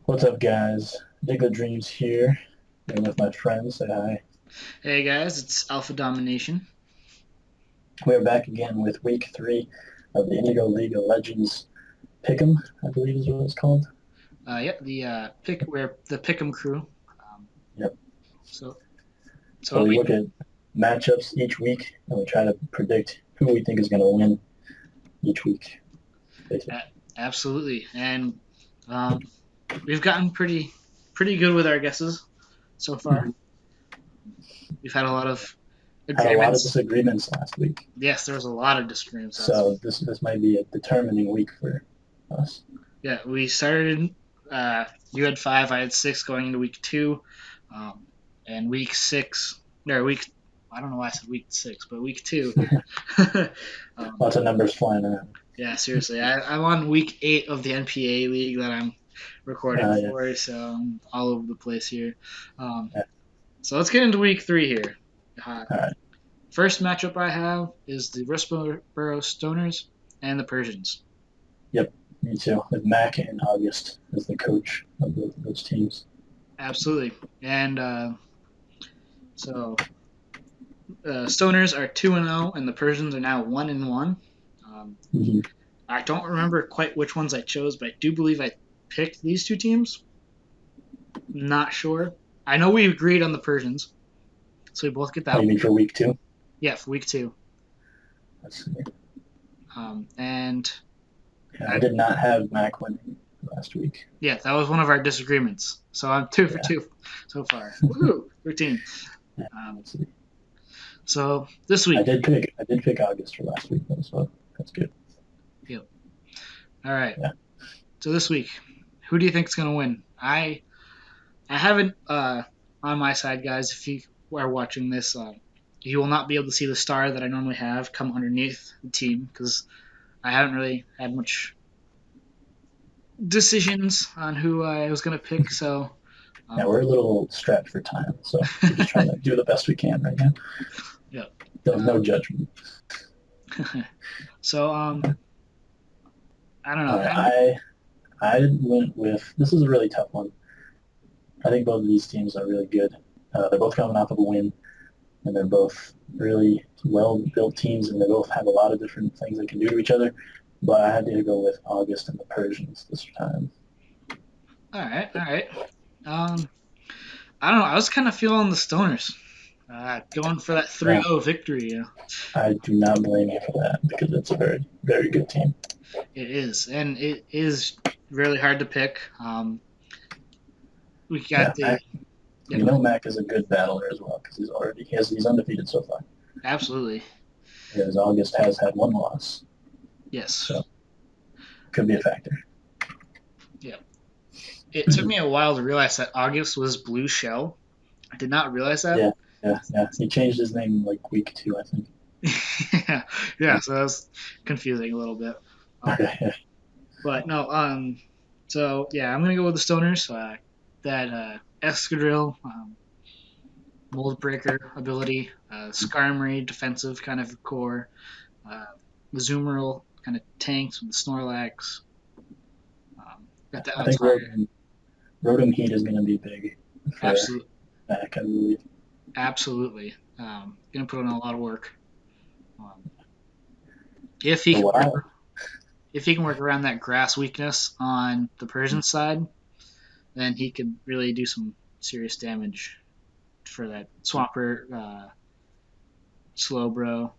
What's up, guys? Digglet Dreams here, and with my friends. Say hi. Hey guys, it's Alpha Domination. We are back again with week 3 of the Indigo League of Legends Pick'em, I believe is what it's called. Yep, we're the Pick'em crew. Um, Yep. so so So what we we look at matchups each week, and we try to predict who we think is going to win each week, basically. absolutely, and um, we've gotten pretty good with our guesses so far. Mhm. We've had a lot of Had a lot of agreements. disagreements last week, Yes, there was a lot of disagreements last so week. this might be a determining week for us. Yeah, we started. You had five, I had six going into week two, um, and week six or week. I don't know why I said week six, but week two. um, Lots of numbers flying around. Yeah, seriously. I'm on week 8 of the NPA league that I'm recording Yeah, for, so I'm all over the place here. Um, yeah. so let's get into week 3 here. Uh, All right. First matchup I have is the Rustboro Stoners and the Persians. Yep, me too. With Mac and August as the coach of those teams. Absolutely. And so Stoners are 2-0, and the Persians are now 1-1. Um, Mhm. I don't remember quite which ones I chose, but I do believe I picked these two teams. Not sure. I know we agreed on the Persians. So we both get Oh, that you one. mean for week 2? Yeah, for week two. Let's see. And Yeah, I I, did not have Mac winning last week. yeah, that was one of our disagreements. So I'm two for Yeah. two so far. Woohoo! 13. Yeah. Um, Let's see. so this I week. did pick I did pick August for last week though, so that's good. Yep. All right. Yeah. So this week, who do you think is going to win? I haven't on my side, guys. If you are watching this, you will not be able to see the star that I normally have come underneath the team because I haven't really had much decisions on who I was going to pick. So Yeah, um, we're a little strapped for time, so we're just trying to do the best we can right now. yeah. There's no Um, judgment. so I don't know. All right, I went with this is a really tough one. I think both of these teams are really good. They're both coming off of a win, and they're both really well-built teams, and they both have a lot of different things they can do to each other. But I had to go with August and the Persians this time. All right, all right. Um, I don't know. I was kind of feeling the Stoners, going for that Yeah, 3-0 victory. You know? I do not blame you for that because it's a very, very good team. It is, and it is really hard to pick. We got Yeah, the yeah, you go know ahead. Mac is a good battler as well because he's undefeated so far. Absolutely, Whereas August has had one loss, yes, so could be a factor. yeah. It took me a while to realize that August was Blue Shell. I did not realize that. Yeah, yeah. He changed his name like week 2, I think. yeah, yeah. So that was confusing a little bit. Um, Okay. but no, so yeah, I'm gonna go with the Stoners. That Escadrille, Mold Breaker ability, Skarmory defensive kind of core, uh, Azumarill kind of tanks with the Snorlax. Got the I think Altair. Rotom Heat is going to be big for Absolutely, Mac, I believe. absolutely. Gonna put in a lot of work. Um, if he But can what work, I if he can work around that grass weakness on the Persian side, then he could really do some serious damage for that Swampert, Slowbro.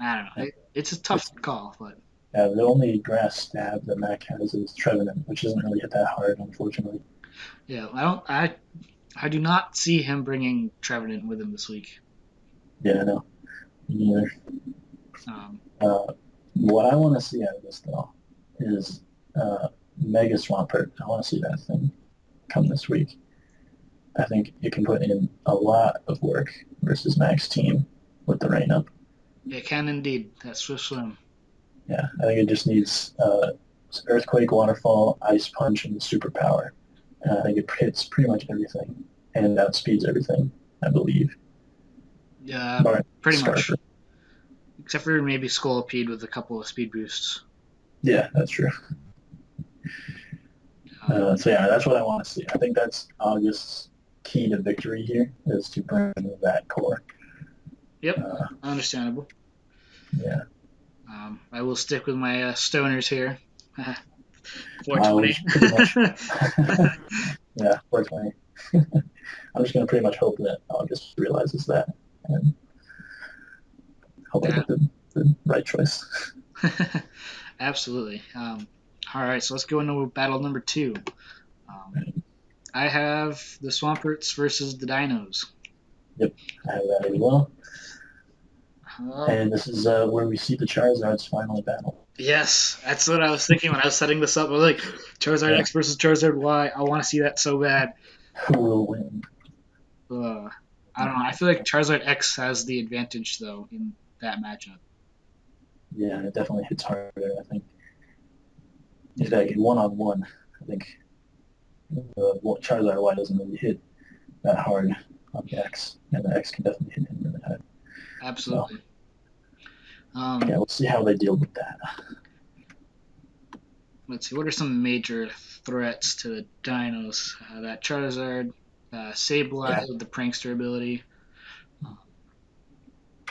I don't know. It's a tough it's call, but the only grass stab that Mac has is Trevenant, which doesn't really hit that hard, unfortunately. yeah, I don't. I do not see him bringing Trevenant with him this week. Yeah, I know. Me neither. Um, What I want to see out of this though is Mega Swampert. I want to see that thing come this week. I think it can put in a lot of work versus Mac's team with the rain up. it can indeed. That Swift Swim. Yeah, I think it just needs Earthquake, Waterfall, Ice Punch, and Superpower. And I think it hits pretty much everything and outspeeds everything, I believe. Yeah, But pretty Scarper. much. Except for maybe Scolipede with a couple of speed boosts. Yeah, that's true. So yeah, that's what I want to see. I think that's August's key to victory here is to bring that core. Yep, Uh, understandable. yeah, I will stick with my stoners here. I 420. was pretty much yeah, 420. I'm just gonna pretty much hope that August realizes that and hope I Yeah, get the right choice. absolutely. All right, so let's go into battle number two. Um, I have the Swamperts versus the Dinos. Yep, I have that as well. Um, And this is where we see the Charizard's final battle. yes, that's what I was thinking when I was setting this up. I was like, Charizard Yeah, X versus Charizard Y. I want to see that so bad. who will win? Uh, I don't know. I feel like Charizard X has the advantage though in that matchup. Yeah, it definitely hits harder. I think if like one on one, I think Charizard Y doesn't really hit that hard on the X, and the X can definitely hit him really hard. So Absolutely. yeah, Um, we'll see how they deal with that. let's see. What are some major threats to the Dinos? That Charizard, Sableye Yeah, with the Prankster ability, yeah.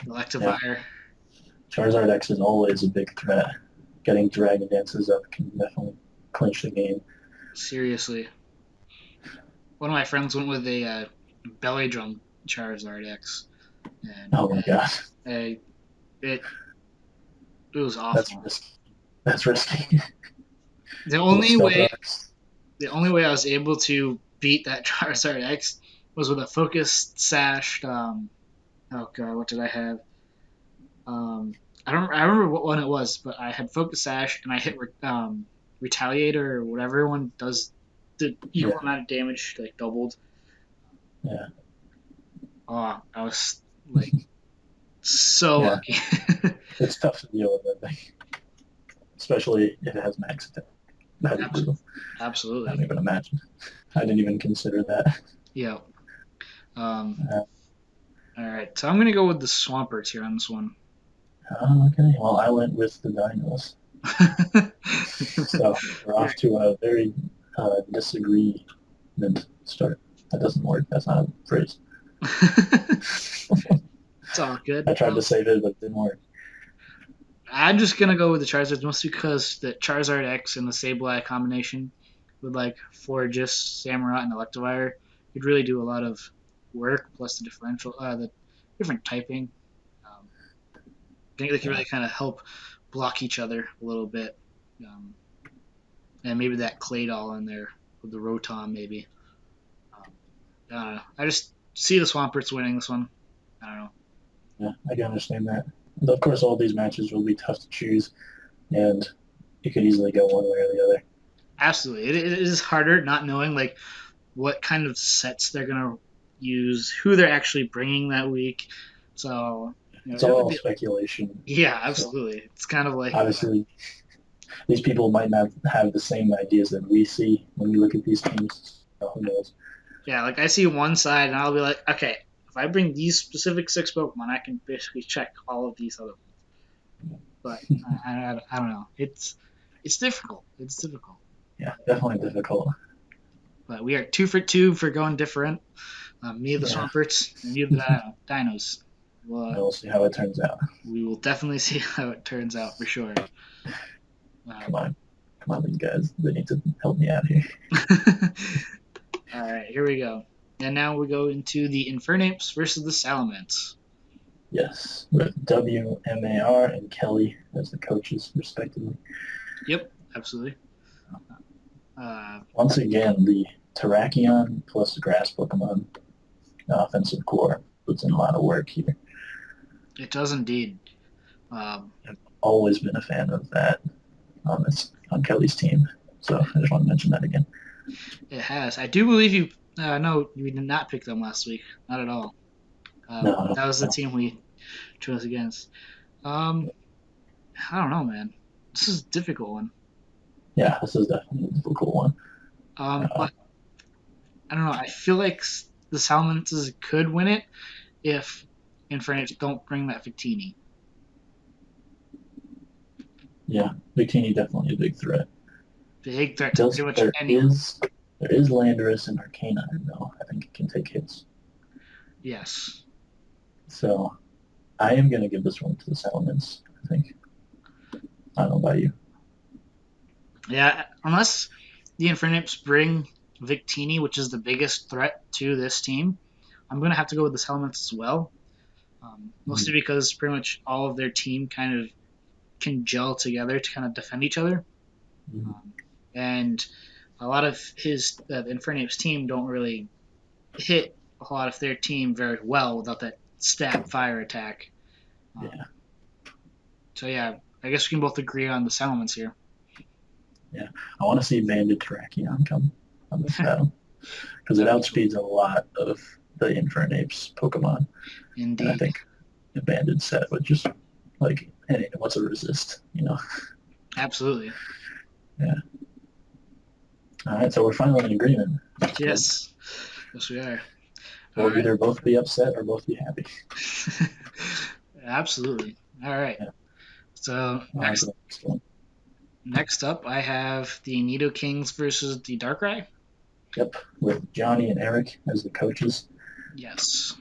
Electivire. Charizard X is always a big threat. Getting Dragon Dances up can definitely clinch the game. Seriously, one of my friends went with a belly drum Charizard X, and Oh my god, it it was that's awful. risky. That's risky. The Little only stealth way X. the only way I was able to beat that Charizard X was with a focused sashed. Oh god, what did I have? Um, I don't. I remember what one it was, but I had focus sash and I hit retaliator or whatever one does the equal Yeah, amount of damage, like doubled. yeah, Oh, I was like so yeah. lucky. It's tough to deal with that thing, especially if it has max attack. That'd be brutal. I Absolutely. don't even imagine. I didn't even consider that. Yeah. Um, Uh, all right, so I'm gonna go with the Swamperts here on this one. okay, well, I went with the Dinos. So we're off to a very disagreement start. That doesn't work. That's not a phrase. It's all good. I tried to save it, but it didn't work. I'm just gonna go with the Charizards mostly because the Charizard X and the Sableye combination with like Florges, Samurott, and Electivire could really do a lot of work. Plus the differential, the different typing. I think they can Yeah, really kind of help block each other a little bit. Um, and maybe that Claydol in there with the Rotom maybe. Um, I don't know. I just see the Swamperts winning this one. I don't know. yeah, I can understand that. And of course, all these matches will be tough to choose, and it could easily go one way or the other. Absolutely, it is harder not knowing like what kind of sets they're gonna use, who they're actually bringing that week. So It's it would all be speculation. yeah, So absolutely. It's kind of like obviously, these people might not have the same ideas that we see when we look at these teams. So who knows? yeah, like I see one side and I'll be like, okay, if I bring these specific six Pokemon, I can basically check all of these other ones. But I don't know. It's difficult. It's difficult. Yeah, definitely difficult. But we are 2 for 2 for going different. Me the Yeah, Swamperts and you the Dinos. Well, we'll see how it turns out. we will definitely see how it turns out for sure. Come Um, on, come on, these guys. They need to help me out here. all right, here we go. And now we go into the Infernapes versus the Salamence. Yes, with WMAR and Kelly as the coaches, respectively. Yep, absolutely. Uh, Once again, the Terrakion plus the Grass Pokemon offensive core puts in a lot of work here. it does indeed. Um, I've always been a fan of that on Kelly's team. So I just want to mention that again. it has. I do believe you. No, you did not pick them last week. Not at all. No, no, That was the no. team we chose against. Um, I don't know, man. This is a difficult one. Yeah, this is definitely a difficult one. Uh, But I don't know. I feel like the Salmonses could win it if Infernapes don't bring that Victini. yeah, Victini definitely a big threat. big threat to Does pretty much there anyone. is Landorus and Arcanine though? I think it can take hits. Yes. So I am gonna give this one to the Salamence. I think. I don't know about you. Yeah, unless the Infernapes bring Victini, which is the biggest threat to this team, I'm going to have to go with the Helmets as well. Mostly because pretty much all of their team kind of can gel together to kind of defend each other. Mhm. And a lot of the Infernape's team don't really hit a lot of their team very well without that stab fire attack. Um, Yeah, so yeah, I guess we can both agree on the Salamence here. yeah. I want to see Banded Terrakion come on this battle because it That'd be cool. outspeeds a lot of the Infernape's Pokemon, and I Indeed. think the Banded set would just like, hey, what's a resist? Absolutely. Yeah. All right, so we're finally in agreement. That's good. Yes. Yes, we are. All We'll right. either both be upset or both be happy. Absolutely. All right. Yeah. So On to the next one. next up, I have the Nido Kings versus the Darkrai. Yep, with Johnny and Eric as the coaches. Yes.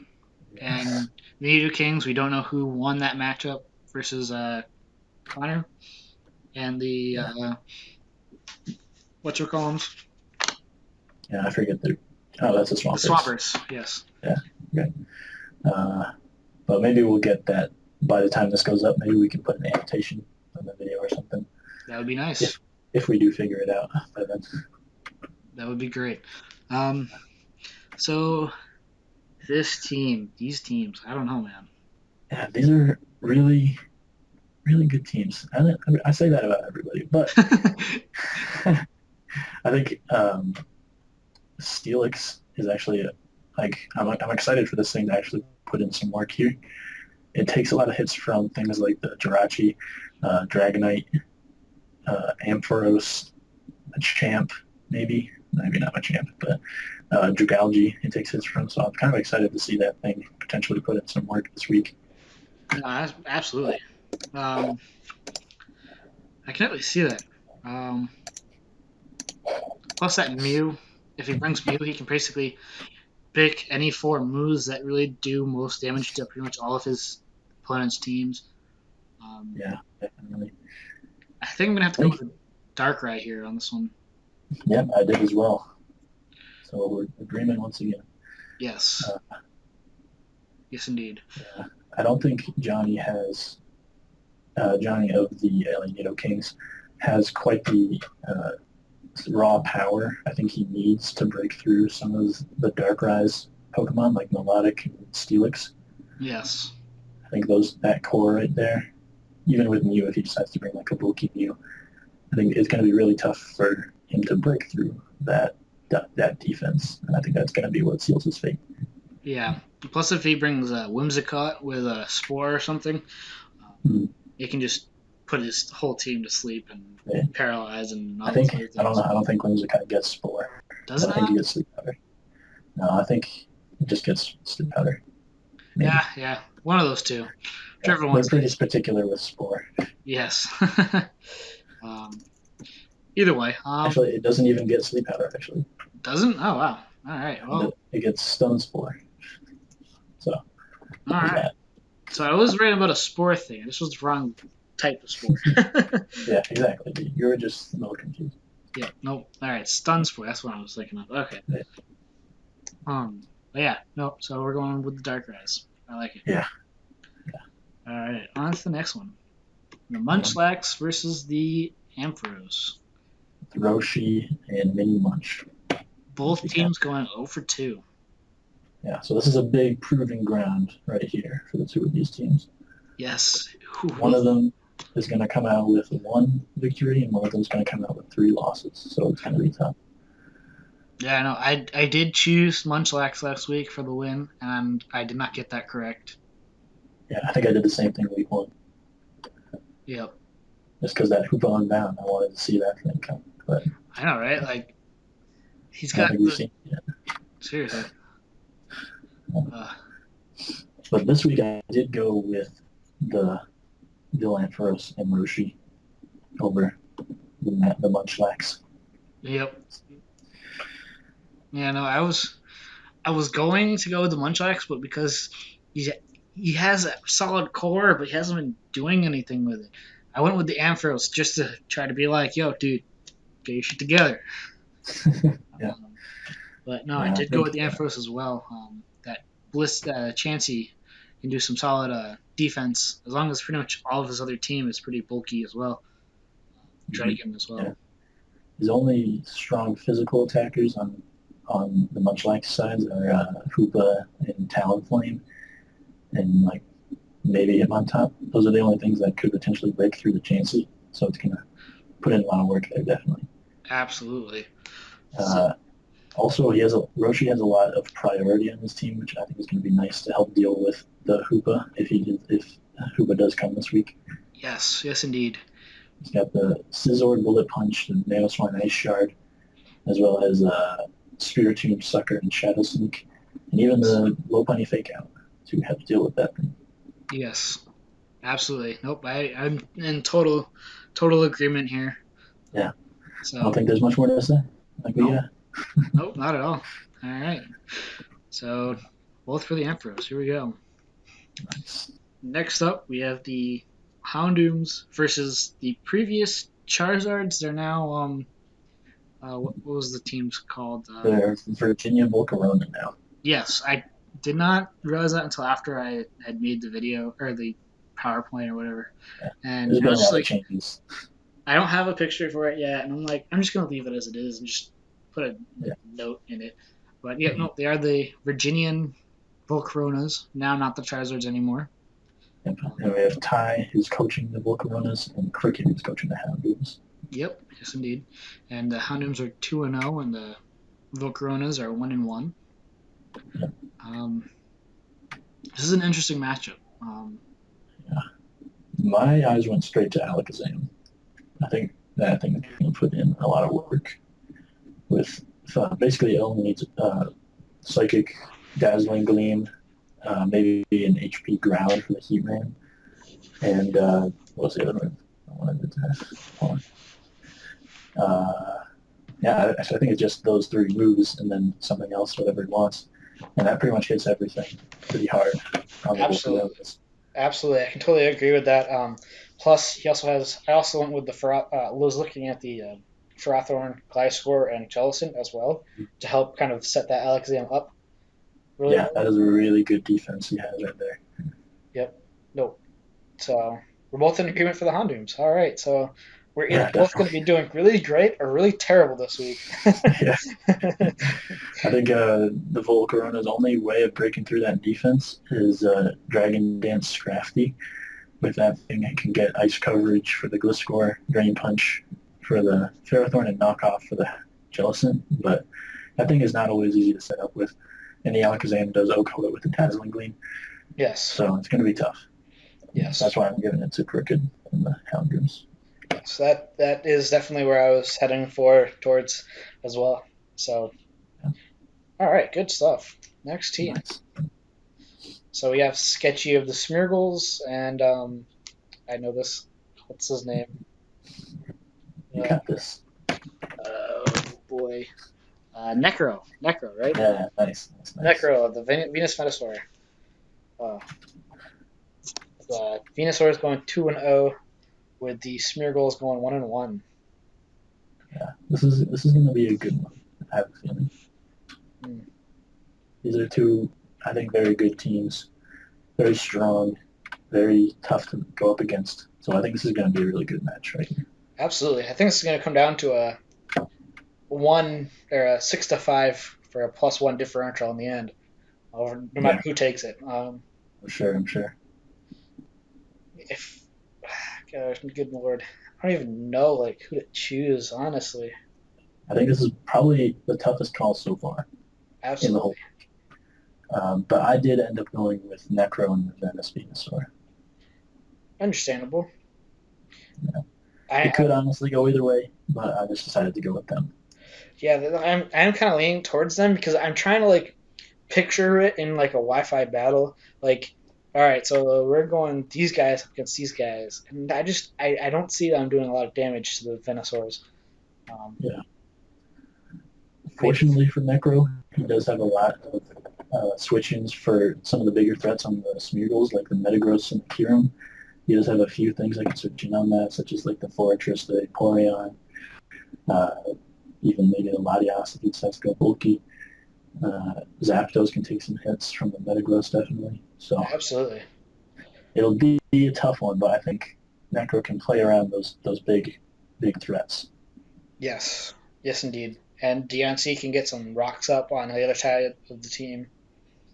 Yeah. And the Nido Kings, we don't know who won that matchup versus Connor. And the Yeah, what's your columns? yeah, I forget the. Oh, that's a The Swampers. Swampers. Yes. Yeah, okay. Uh, but maybe we'll get that by the time this goes up. Maybe we can put an annotation on the video or something That would be nice. if we do figure it out by then. That would be great. Um, so these teams, I don't know, man. Yeah, these are really, really good teams. I say that about everybody, but I think Steelix is actually like I'm excited for this thing to actually put in some work here. It takes a lot of hits from things like the Jirachi, Dragonite, Ampharos, a Champ, maybe not a Champ, but Dragalge. It takes hits from, so I'm kind of excited to see that thing potentially put in some work this week. No, absolutely. Um, I can't really see that. Um, plus that Mew, if he brings Mew, he can basically pick any four moves that really do most damage to pretty much all of his opponent's teams. Um, Yeah, definitely. I think I'm gonna have to I go think, with Darkrai here on this one. yeah, I did as well. So we're agreement once again. Yes, Uh, yes, indeed. yeah, I don't think Johnny of the LA Nido Kings has quite the raw power I think he needs to break through some of the Darkrai's Pokemon like Melodic and Steelix. Yes, I think that core right there, even with Mew, if he decides to bring like a bulky Mew, I think it's going to be really tough for him to break through that defense, and I think that's going to be what seals his fate. yeah. Plus, if he brings a Whimsicott with a Spore or something, Hmm. it can just put his whole team to sleep and Yeah. paralyze and I all those think other I don't things. know. I don't think Whimsicott gets Spore. Does I it don't think not? he gets Sleep Powder. No, I think it just gets Sleep Powder. Maybe. Yeah, yeah. One of those two. Yeah. Whichever They're one's pretty nice. particular with Spore. Yes. um, either way. Actually, it doesn't even get Sleep Powder. Actually, Doesn't? Oh wow. All right. Well. it gets Stun Spore. So All there's right. that. So I was right about a spore thing. This was the wrong type of spore. Yeah, exactly. You were just a little confused. Yeah. Nope. All right. Stun spore. That's what I was thinking of. Okay. Yeah. But yeah. Nope. So we're going with the dark eyes. I like it. Yeah. All right. On to the next one. The Munchlax versus the Ampharos. Roshi and Mini Munch. Both teams going 0 for 2. Yeah, so this is a big proving ground right here for the two of these teams. Yes. One of them is going to come out with 1 victory, and one of them is going to come out with 3 losses. So it's going to be tough. Yeah, no, I did choose Munchlax last week for the win, and I did not get that correct. Yeah, I think I did the same thing week 1. Yep. Just because that Hoopa Unbound, I wanted to see that thing come. But I know, right? Like, he's I don't got think we've seen it yet. seriously. But this week I did go with the Ampharos and Roshi over the Munchlax. Yep. Yeah, no, I was going to go with the Munchlax, but because he he has a solid core, but he hasn't been doing anything with it. I went with the Ampharos just to try to be like, yo, dude, get your shit together. Yeah, Um, but no, I yeah, I did go with think the Ampharos as well. That Chansey can do some solid defense as long as pretty much all of his other team is pretty bulky as well. mhm, Drag him as well. yeah. His only strong physical attackers on the Munchlax sides are Hoopa and Talonflame, and like maybe him on top. Those are the only things that could potentially break through the Chansey. So it's gonna put in a lot of work there, definitely. Absolutely. So, Uh, Also, Roshi has a lot of priority on his team, which I think is going to be nice to help deal with the Hoopa if Hoopa does come this week. yes, yes, indeed. He's got the Scizor, Bullet Punch, the Nanoswine Ice Shard, as well as Spiritomb, Sucker, and Shadow Sneak, and even the Lopunny Fake Out to have to deal with that thing. Yes, absolutely. Nope, I'm in total agreement here. Yeah, I don't So, think there's much more to say. Like we nope, nope, not at all. All right. So, both for the Emperors. Here we go. nice. Next up, we have the Houndooms versus the previous Charizards. They're now what was the team's called? There's Virginia Volcarona now. Yes, I did not realize that until after I had made the video or the PowerPoint or whatever, Yeah. and There's I been a was just lot of like, changes. I don't have a picture for it yet, and I'm like, I'm just gonna leave it as it is and just put a Yeah. note in it. But yeah, no, they are the Virginian Volcaronas now, not the Charizards anymore. And Um, we have Ty, who's coaching the Volcaronas, and Cricket, who's coaching the Houndoos. yep, yes indeed. And the Houndooms are 2-0, and the Volcaronas are 1-1. Yeah. Um, this is an interesting matchup. Yeah. My eyes went straight to Alakazam. I think that thing can put in a lot of work with basically it only needs Psychic, Dazzling Gleam, maybe an HP Ground for the Heat Ram, and what was the other move? I wanted to hold on. Yeah, I think it's just those three moves and then something else, whatever he wants. And that pretty much hits everything pretty hard on the Absolutely. Volcaronas. Absolutely, I can totally agree with that. Plus, he also has. I also went with the. Was looking at the Farathorn, Gliscor, and Jellicent as well to help kind of set that Alakazam up really Yeah, well. that is a really good defense he has right there. Yep. No. So we're both in agreement for the Houndooms. All right. So we're either Yeah, both going to definitely. be doing really great or really terrible this week. Yeah. I think the Volcarona's only way of breaking through that defense is Dragon Dance Scrafty. With that thing, it can get ice coverage for the Gliscor, Drain Punch for the Ferrothorn, and Knockoff for the Jellicent. But that thing is not always easy to set up with. And the Alakazam does OHKO it with the Dazzling Gleam. Yes. So it's going to be tough. Yes. That's why I'm giving it to Crooked and the Houndours. Yes. That is definitely where I was heading for towards as well. So Yeah, all right, good stuff. Next team. nice. So we have Sketchy of the Smeargles, and I know this. What's his name? You Uh, got this. oh boy, Necro, right? Yeah, nice. That's nice. Necro, the Venus Venusaur. Uh, the Venusaur is going 2-0, with the Smeargles going 1-1. Yeah, this is going to be a good one. I have a feeling. Hmm. These are two, I think, very good teams. Very strong, very tough to go up against. So I think this is going to be a really good match right here. Absolutely, I think this is going to come down to a 6-5 for a +1 differential in the end, no matter Yeah, who takes it. for sure, I'm sure. If gosh, good lord, I don't even know like who to choose. Honestly, I think this is probably the toughest call so far in the absolutely whole. But I did end up going with Necro and Venice Venusaur. understandable. Yeah. I, It I could honestly go either way, but I just decided to go with them. yeah, I'm kind of leaning towards them because I'm trying to like picture it in like a Wi-Fi battle. Like, all right, so we're going these guys up against these guys, and I don't see them doing a lot of damage to the Venusaurs. Um, Yeah. Fortunately for Necro, he does have a lot of switch-ins for some of the bigger threats on the Smeargles, like the Metagross and the Kyurem. He does have a few things I can switch in on that, such as like the Fortress, the Porygon, uh, even maybe the Latias if he decides to go bulky. Zapdos can take some hits from the Metagross definitely. So Absolutely. it'll be a tough one, but I think Necro can play around those big threats. Yes. Yes, indeed. And DNC can get some rocks up on the other side of the team.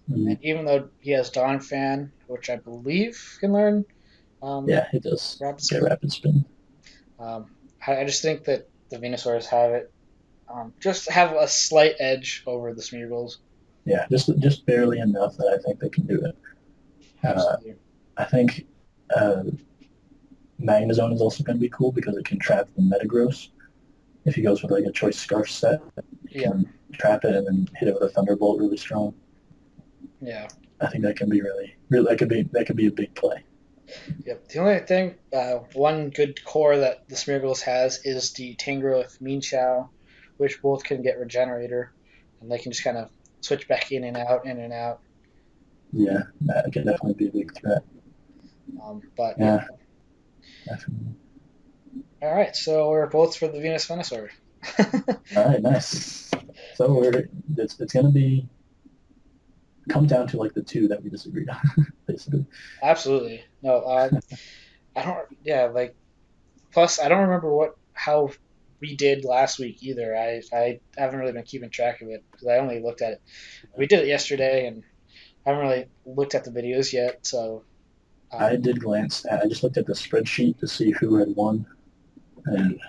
Mm, And even though he has Dawn Fan, which I believe can learn yeah, it does Rapid get Spin, rapid spin. um, I just think that the Venusaurs have it, just have a slight edge over the Smeargles. Yeah, just barely enough that I think they can do it. Uh, Absolutely. I think uh, Magnezone is also going to be cool because it can trap the Metagross. If he goes with like a choice scarf set, he Yeah. can trap it and then hit it with a Thunderbolt really strong. Yeah. I think that can be really that could be a big play. Yep. The only thing, one good core that the Smeargles has is the Tangrowth Meanchow, which both can get Regenerator, and they can just kind of switch back in and out, in and out. Yeah, that could definitely be a big threat. But yeah. Yeah, definitely. All right, so we're both for the Venus Venusaur. All right, nice. So it's going to be come down to like the two that we disagreed on, basically. Absolutely. No, I don't. Yeah, like plus I don't remember how we did last week either. I haven't really been keeping track of it because I only looked at it. We did it yesterday, and I haven't really looked at the videos yet. So I um, did glance at. I just looked at the spreadsheet to see who had won, and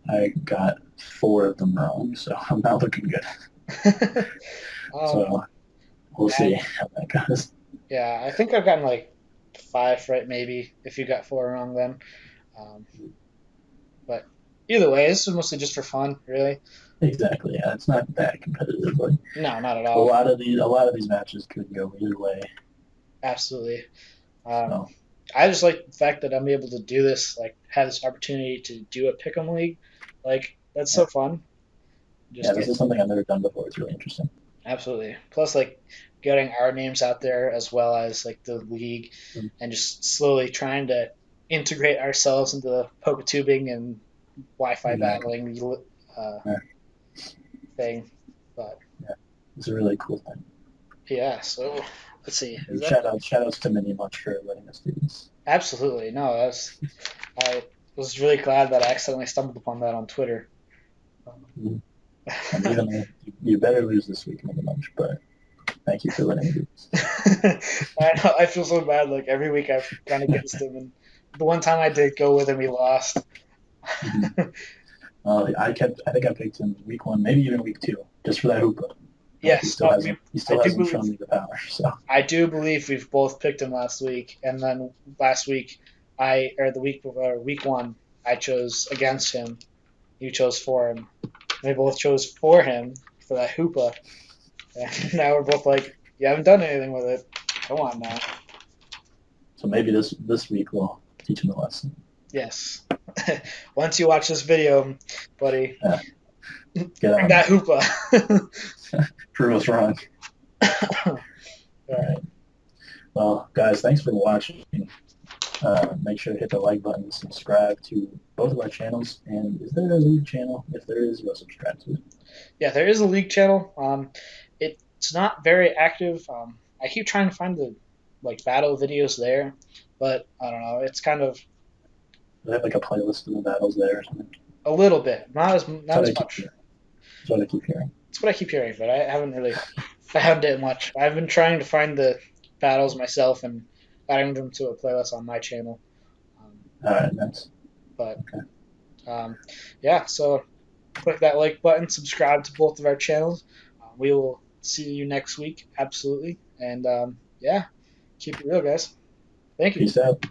I got four of them wrong. So I'm not looking good. um, So we'll see how that goes. yeah, I think I've gotten like five right, maybe if you got four wrong then. Um, but either way, this is mostly just for fun, really. Exactly. Yeah, it's not that competitive. Like No, not at a all. lot of these matches could go either way. Absolutely. Um, So I just like the fact that I'm able to do this, like have this opportunity to do a pick'em league. Like that's yeah, so fun. yeah, Just this get is something I've never done before. It's really interesting. absolutely. Plus, like getting our names out there as well as like the league, Mm, and just slowly trying to integrate ourselves into the PokeTubing and Wi-Fi exactly. battling uh, Yeah, thing. But yeah, it's a really cool thing. yeah, so let's see. Is And that shout outs to Mini Much for letting us do this. absolutely no? That's I was really glad that I accidentally stumbled upon that on Twitter. Mm. And even though you better lose this week, Mini Much, but thank you for letting me do this. I know, I feel so bad. Like every week I've gone against him, and the one time I did go with him, he lost. Mhm. I think I picked him week one, maybe even week two, just for that Hoopa. But Yes, no, he I still do hasn't believe shown me the power. So I do believe we've both picked him last week, and then last week the week before week one I chose against him. You chose for him. We both chose for him for that Hoopa, and now we're both like, you haven't done anything with it. Come on now. maybe this week will teach him a lesson. Yes. Once you watch this video, buddy, Yeah, get bring on that it. Hoopa. Prove us wrong. All All right. right. Well, guys, thanks for watching. Make sure to hit the like button and subscribe to both of our channels. And is there a lead channel? If there is, go subscribe to it. Yeah, there is a league channel. It's not very active. I keep trying to find the like battle videos there, but I don't know. It's kind of I have like a playlist of the battles there or something. a little bit, That's not what as I keep much. hearing. That's what I keep hearing. That's what I keep hearing, but I haven't really found it much. I've been trying to find the battles myself and adding them to a playlist on my channel. Um, All right, nice. but Okay. um, yeah, so click that like button, subscribe to both of our channels. We will see you next week, absolutely. And yeah, keep it real, guys. Thank you. Peace out.